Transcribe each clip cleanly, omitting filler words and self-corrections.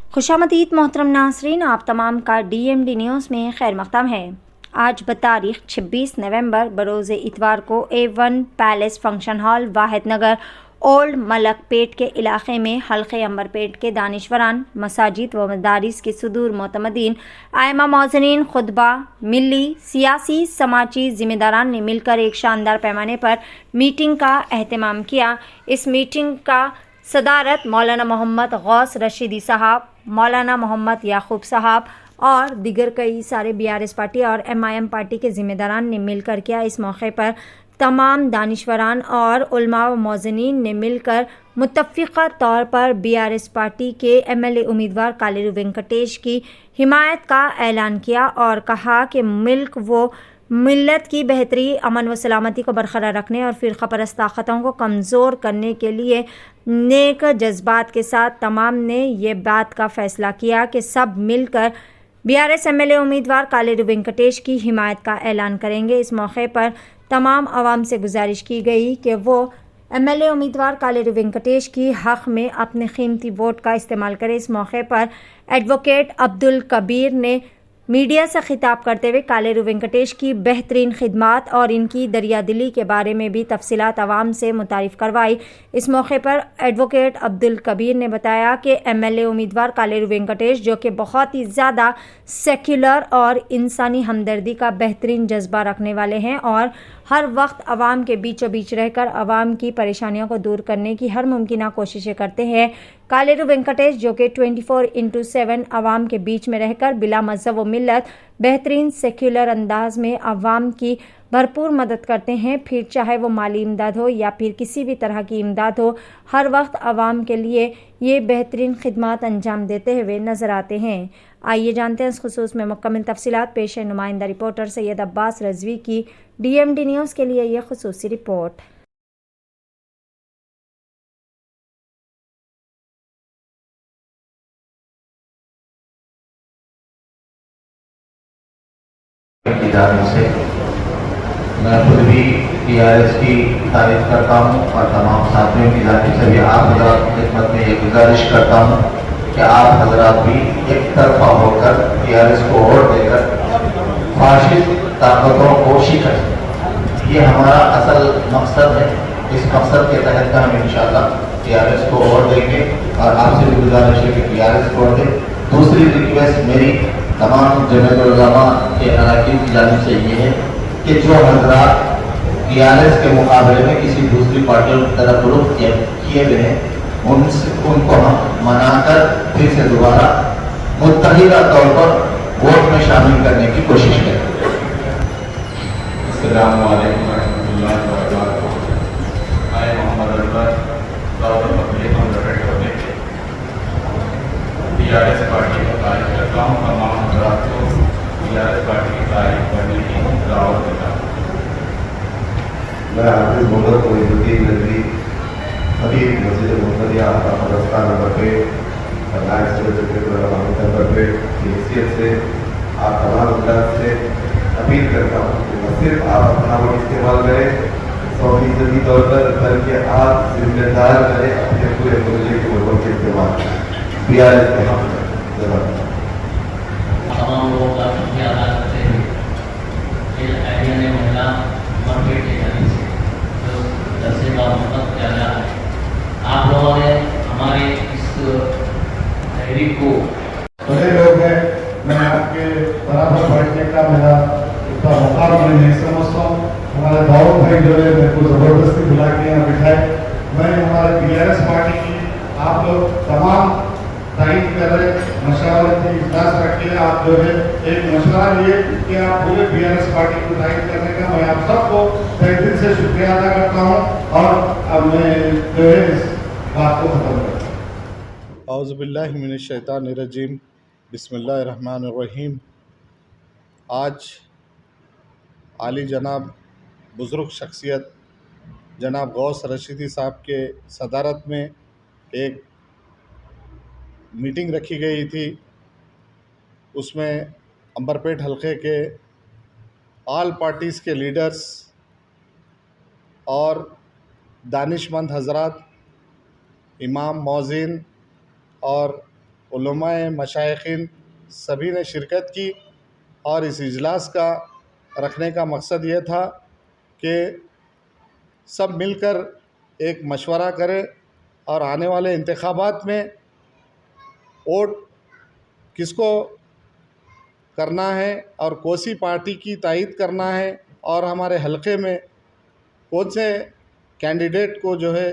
खुशामदीद मोहतरम नासरीन, आप तमाम का DMD न्यूज़ में खैर मक़दम है। आज बतारीख 26 नवंबर बरोज़ इतवार को A1 पैलेस फंक्शन हॉल वाहिद नगर ओल्ड मलकपेट के इलाक़े में हल्क़े अंबरपेट के दानिशवरान मसाजिद व मदारिस के सुदूर मोतमदीन आइमा मौज़नीन खुतबा मिली सियासी समाजी ज़िम्मेदारान ने मिलकर एक शानदार पैमाने पर मीटिंग का एहतमाम किया। इस मीटिंग का सदारत मौलाना मोहम्मद गौस रशीदी साहब, मौलाना मोहम्मद याकूब साहब और दिगर कई सारे BRS पार्टी और MIM पार्टी के ज़िम्मेदारान ने मिलकर किया। इस मौके पर तमाम दानिशवरान और उलमा व मौज़नीन ने मिलकर मुत्तफ़िक़ा तौर पर BRS पार्टी के MLA उम्मीदवार कालेरू वेंकटेश की हिमायत का ऐलान किया और कहा कि मुल्क व मिल्लत की बेहतरी, अमन व सलामती को बरकरार रखने और फ़िरक़ा परस्त ताक़तों को कमज़ोर करने के लिए नेक जज्बात के साथ तमाम ने ये बात का फ़ैसला किया कि सब मिलकर BRS MLA उम्मीदवार कालेरू वेंकटेश की हिमायत का ऐलान करेंगे। इस मौके पर तमाम आवाम से गुजारिश की गई कि वो MLA उम्मीदवार कालेरू वेंकटेश की हक़ में अपने कीमती वोट का इस्तेमाल करें। इस मौके पर एडवोकेट अब्दुल कबीर ने मीडिया से खिताब करते हुए कालेरू वेंकटेश की बेहतरीन खिदमात और इनकी दरियादिली के बारे में भी तफसीलात आवाम से मुतारिफ़ करवाई। इस मौके पर एडवोकेट अब्दुल कबीर ने बताया कि MLA उम्मीदवार कालेरू वेंकटेश, जो कि बहुत ही ज़्यादा सेक्युलर और इंसानी हमदर्दी का बेहतरीन जज्बा रखने वाले हैं और हर वक्त आवाम के बीचों बीच रहकर आवाम की परेशानियों को दूर करने की हर मुमकिन कोशिशें करते हैं। कालेरू वेंकटेश, जो कि 24/7 आवाम के बीच में रहकर बिला मज़हब व मिल्लत बेहतरीन सेक्युलर अंदाज में आवाम की भरपूर मदद करते हैं, फिर चाहे वो माली इमदाद हो या फिर किसी भी तरह की इमदाद हो, हर वक्त आवाम के लिए ये बेहतरीन खिदमात अंजाम देते हुए नज़र आते हैं। आइए जानते हैं इस खुसूस में मुकम्मल तफसीलात। पेश है नुमाइंदा रिपोर्टर सैयद अब्बास रज़वी की DMD न्यूज़ के लिए यह खुसूसी रिपोर्ट। की जानिब से मैं खुद भी BRS की तारीफ करता हूँ और तमाम साथियों की जानिब से भी आप हज़रात की खिदमत में ये गुजारिश करता हूँ कि आप हज़रात भी एक तरफा होकर BRS को वोट देकर फाशिस्ट ताकतों को शिकस्त, ये हमारा असल मकसद है। इस मकसद के तहत हम इंशाअल्लाह BRS को वोट देंगे और आपसे भी गुजारिश है कि BRS को वोट दें। दूसरी रिक्वेस्ट मेरी तमाम जमीयत उलमा के अरकान की जानिब से ये है कि जो हज़रात BRS के मुकाबले में किसी दूसरी पार्टियों की तरफ रुख किए गए हैं, उनको हम मनाकर फिर से दोबारा मुत्तहिदा तौर पर वोट में शामिल करने की कोशिश करें। अस्सलामु अलैकुम वरहमतुल्लाहि वबरकातुहू। मैं मोहम्मद अकबर BRS पार्टी का तारीफ करता हूँ। तमाम हज़रात को BRS पार्टी की तारीफ करने की दावत देता हूँ। मैं हाफिज़ मोहम्मद मोइनुद्दीन नदवी, खतीब मस्जिद मोहम्मदिया मदरसा नंबर पे नायब सदर जमहूरियत नंबर पे की हैसियत से आप तमाम हज़रात से अपील करता हूँ कि न सिर्फ आप अपना वोट इस्तेमाल करें 100% तौर पर, बल्कि आप जिम्मेदार करें अपने पूरे मुल्क के वोटों के इस्तेमाल। BRS के हम तमाम लोगों का शुक्रिया अदा करते हैं कि आइडिया ने महिला मार्केट के जाने से जो दरसे का मतलब किया जा रहा है, आप लोगों ने हमारे इस तहरीक को बड़े लोग हैं, मैं आपके बराबर बैठने का मेरा इतना मुकाम मैं नहीं समझता हूँ। हमारे दाऊद भाई जो है मेरे को ज़बरदस्ती बुला के यहाँ बिठाए। मैं हमारे BRS पार्टी की आप लोग तमाम तारीफ कर रहे, मशावरती इजलास रखे, आप जो है एक मशवरा लिए कि आप पूरे BRS पार्टी को तारीफ करने का मैं आप सबको तहे दिल से शुक्रिया अदा करता हूँ और अब मैं जो है इस बात को ख़त्म करता हूँ। औज़ु बिल्लाहि मिनश शैतानिर रजीम, बिस्मिल्लाहिर रहमानिर रहीम। आज आली जनाब बुज़ुर्ग शख्सियत जनाब गौस रशीदी साहब के सदारत में एक मीटिंग रखी गई थी। उसमें अंबरपेट हलक़े के ऑल पार्टीज़ के लीडर्स और दानिशमंद हज़रात, इमाम, मौज़िन और उलमाए मशाइखीन सभी ने शिरकत की और इस इजलास का रखने का मकसद ये था कि सब मिलकर एक मशवरा करें और आने वाले इंतखाबात में वोट किसको करना है और कौन सी पार्टी की तायद करना है और हमारे हलक़े में कौन से कैंडिडेट को जो है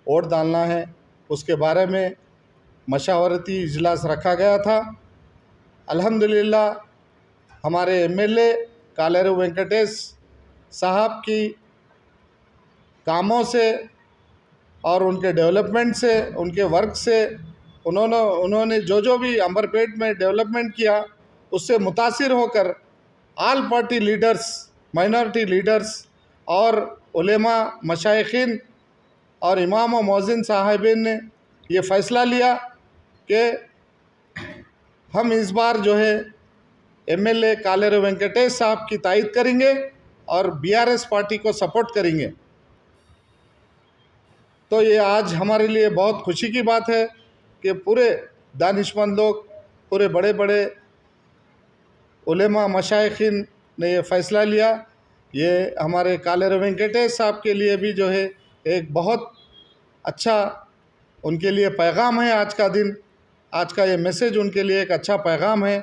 वोट डालना है, उसके बारे में मशावरती इजलास रखा गया था। अल्हम्दुलिल्लाह हमारे एमएलए कालेरू वेंकटेश साहब की कामों से और उनके डेवलपमेंट से, उनके वर्क से, उन्होंने जो भी अंबरपेट में डेवलपमेंट किया उससे मुतासिर होकर आल पार्टी लीडर्स, माइनॉरिटी लीडर्स और उलेमा मशाइखीन और इमाम और मौज़िन साहिबीन ने ये फ़ैसला लिया कि हम इस बार जो है एमएलए कालेरू वेंकटेश साहब की तायद करेंगे और बीआरएस पार्टी को सपोर्ट करेंगे। तो ये आज हमारे लिए बहुत खुशी की बात है कि पूरे दानिशमंद लोग, पूरे बड़े बड़े उलेमा मशाइखीन ने ये फ़ैसला लिया। ये हमारे कालेरू वेंकटेश साहब के लिए भी जो है एक बहुत अच्छा उनके लिए पैगाम है। आज का दिन, आज का ये मैसेज उनके लिए एक अच्छा पैगाम है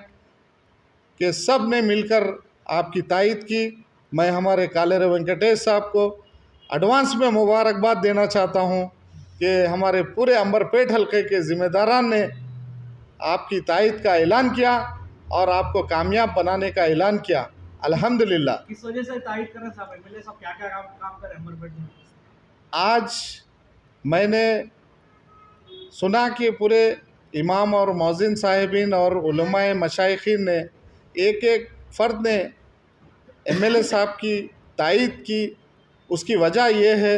कि सब ने मिलकर आपकी तायद की। मैं हमारे कालेरू वेंकटेश साहब को एडवांस में मुबारकबाद देना चाहता हूँ कि हमारे पूरे अंबरपेट हलके के ज़िम्मेदारान ने आपकी तायद का ऐलान किया और आपको कामयाब बनाने का ऐलान किया। अल्हम्दुलिल्लाह। किस वजह से तायद कर रहे हैं साहब? एमएलए साहब क्या क्या काम कर रहे हैं अंबरपेट में? आज मैंने सुना कि पूरे इमाम और मौज़िन साहिबीन और उलमाए मशाइखीन ने एक एक फ़र्द ने एमएलए साहब की तायद की। उसकी वजह यह है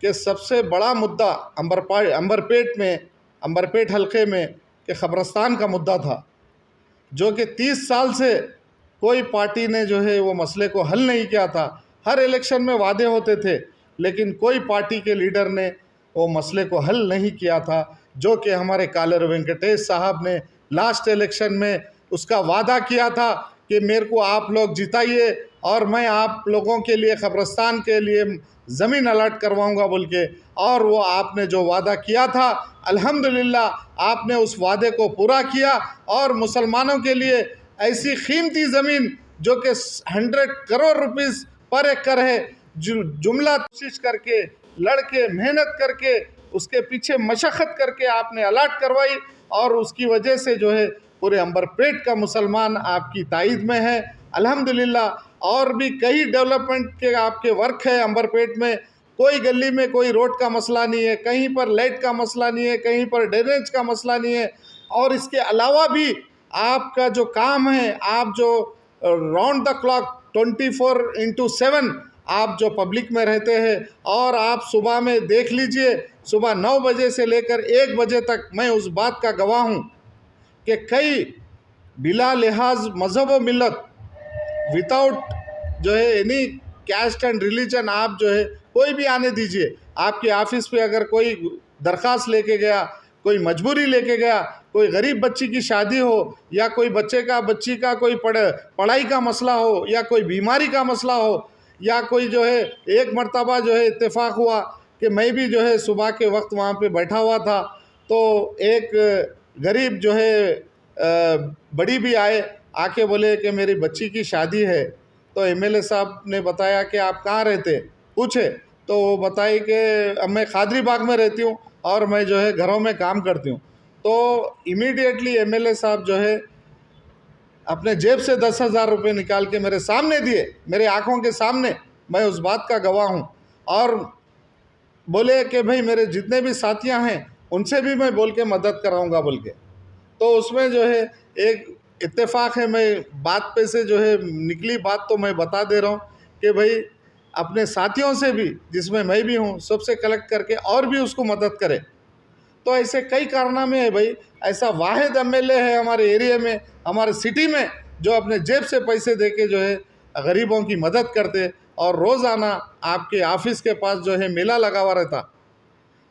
कि सबसे बड़ा मुद्दा अंबरपेट हलके में कि क़ब्रस्तान का मुद्दा था, जो कि 30 साल से कोई पार्टी ने जो है वो मसले को हल नहीं किया था। हर इलेक्शन में वादे होते थे लेकिन कोई पार्टी के लीडर ने वो मसले को हल नहीं किया था, जो कि हमारे कालेरू वेंकटेश साहब ने लास्ट इलेक्शन में उसका वादा किया था कि मेरे को आप लोग जिताइए और मैं आप लोगों के लिए क़ब्रस्तान के लिए ज़मीन अलॉट करवाऊंगा बोल के। और वो आपने जो वादा किया था अल्हम्दुलिल्लाह आपने उस वादे को पूरा किया और मुसलमानों के लिए ऐसी कीमती ज़मीन जो कि 100 करोड़ रुपीस पर एकड़ है, जुमला कोशिश करके, लड़के, मेहनत करके, उसके पीछे मशक्क़त करके आपने अलॉट करवाई और उसकी वजह से जो है पूरे अंबरपेट का मुसलमान आपकी तायद में है। अल्हम्दुलिल्लाह और भी कई डेवलपमेंट के आपके वर्क है अंबरपेट में। कोई गली में कोई रोड का मसला नहीं है, कहीं पर लाइट का मसला नहीं है, कहीं पर ड्रेनेज का मसला नहीं है। और इसके अलावा भी आपका जो काम है, आप जो राउंड द क्लॉक 24/7 आप जो पब्लिक में रहते हैं और आप सुबह में देख लीजिए, सुबह 9 बजे से लेकर 1 बजे तक मैं उस बात का गवाह हूँ कि कई बिला लिहाज मज़हब व मिलत, विदाउट जो है एनी कैस्ट एंड रिलीजन, आप जो है कोई भी आने दीजिए। आपके ऑफिस पे अगर कोई दरख्वास्त लेके गया, कोई मजबूरी लेके गया, कोई गरीब बच्ची की शादी हो या कोई बच्ची का कोई पढ़ाई का मसला हो या कोई बीमारी का मसला हो या कोई जो है, एक मर्तबा जो है इत्तेफाक हुआ कि मैं भी जो है सुबह के वक्त वहाँ पे बैठा हुआ था तो एक गरीब जो है बड़ी भी आके बोले कि मेरी बच्ची की शादी है। तो एमएलए साहब ने बताया कि आप कहाँ रहते, पूछे तो वो बताई कि मैं खादरी बाग में रहती हूँ और मैं जो है घरों में काम करती हूँ। तो इमीडिएटली एमएलए साहब जो है अपने जेब से 10,000 रुपये निकाल के मेरे सामने दिए, मेरे आँखों के सामने। मैं उस बात का गवाह हूँ। और बोले कि भाई मेरे जितने भी साथियाँ हैं उनसे भी मैं बोल के मदद कराऊँगा बोल के। तो उसमें जो है एक इत्तेफाक है, मैं बात पे से जो है निकली बात तो मैं बता दे रहा हूँ कि भाई अपने साथियों से भी, जिसमें मैं भी हूँ, सबसे कलेक्ट करके और भी उसको मदद करे। तो ऐसे कई कारनामे हैं भाई। ऐसा वाहिद एमएलए है हमारे एरिया में, हमारे सिटी में, जो अपने जेब से पैसे दे के जो है गरीबों की मदद करते। और रोज़ाना आपके ऑफिस के पास जो है मेला लगा हुआ रहता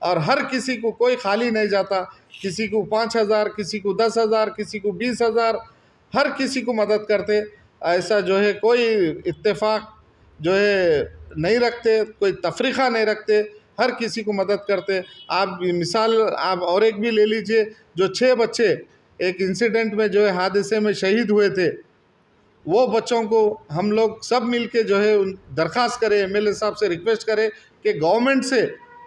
और हर किसी को कोई खाली नहीं जाता किसी को 5,000, किसी को 10,000, किसी को 20,000, हर किसी को मदद करते। ऐसा जो है कोई इत्तेफाक जो है नहीं रखते, कोई तफरीक़ा नहीं रखते, हर किसी को मदद करते। आप मिसाल आप और एक भी ले लीजिए, जो 6 बच्चे एक इंसिडेंट में जो है हादसे में शहीद हुए थे, वो बच्चों को हम लोग सब मिलके जो है दरख्वास्त करें, एमएलए साहब से रिक्वेस्ट करें कि गवर्नमेंट से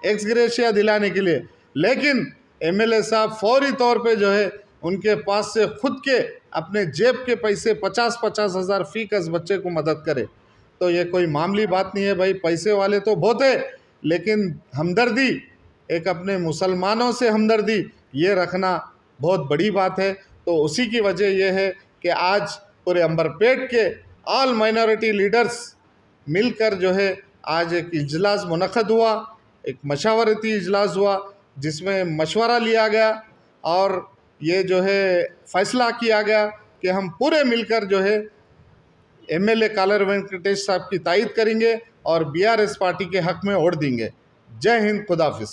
एक्स ग्रेशिया दिलाने के लिए, लेकिन एमएलए साहब फौरी तौर पे जो है उनके पास से खुद के अपने जेब के पैसे 50-50 हज़ार फ़ी कस बच्चे को मदद करे। तो ये कोई मामूली बात नहीं है भाई, पैसे वाले तो बहुत है, लेकिन हमदर्दी, एक अपने मुसलमानों से हमदर्दी ये रखना बहुत बड़ी बात है। तो उसी की वजह यह है कि आज पूरे अंबरपेट के ऑल माइनॉरिटी लीडर्स मिलकर जो है आज एक इजलास मुनक़द हुआ, एक मशावरती इजलास हुआ, जिसमें मशवरा लिया गया और ये जो है फ़ैसला किया गया कि हम पूरे मिलकर जो है एमएलए कालर वेंकटेश साहब की तायद करेंगे और बीआरएस पार्टी के हक़ में वोट देंगे। जय हिंद, खुदाफिज।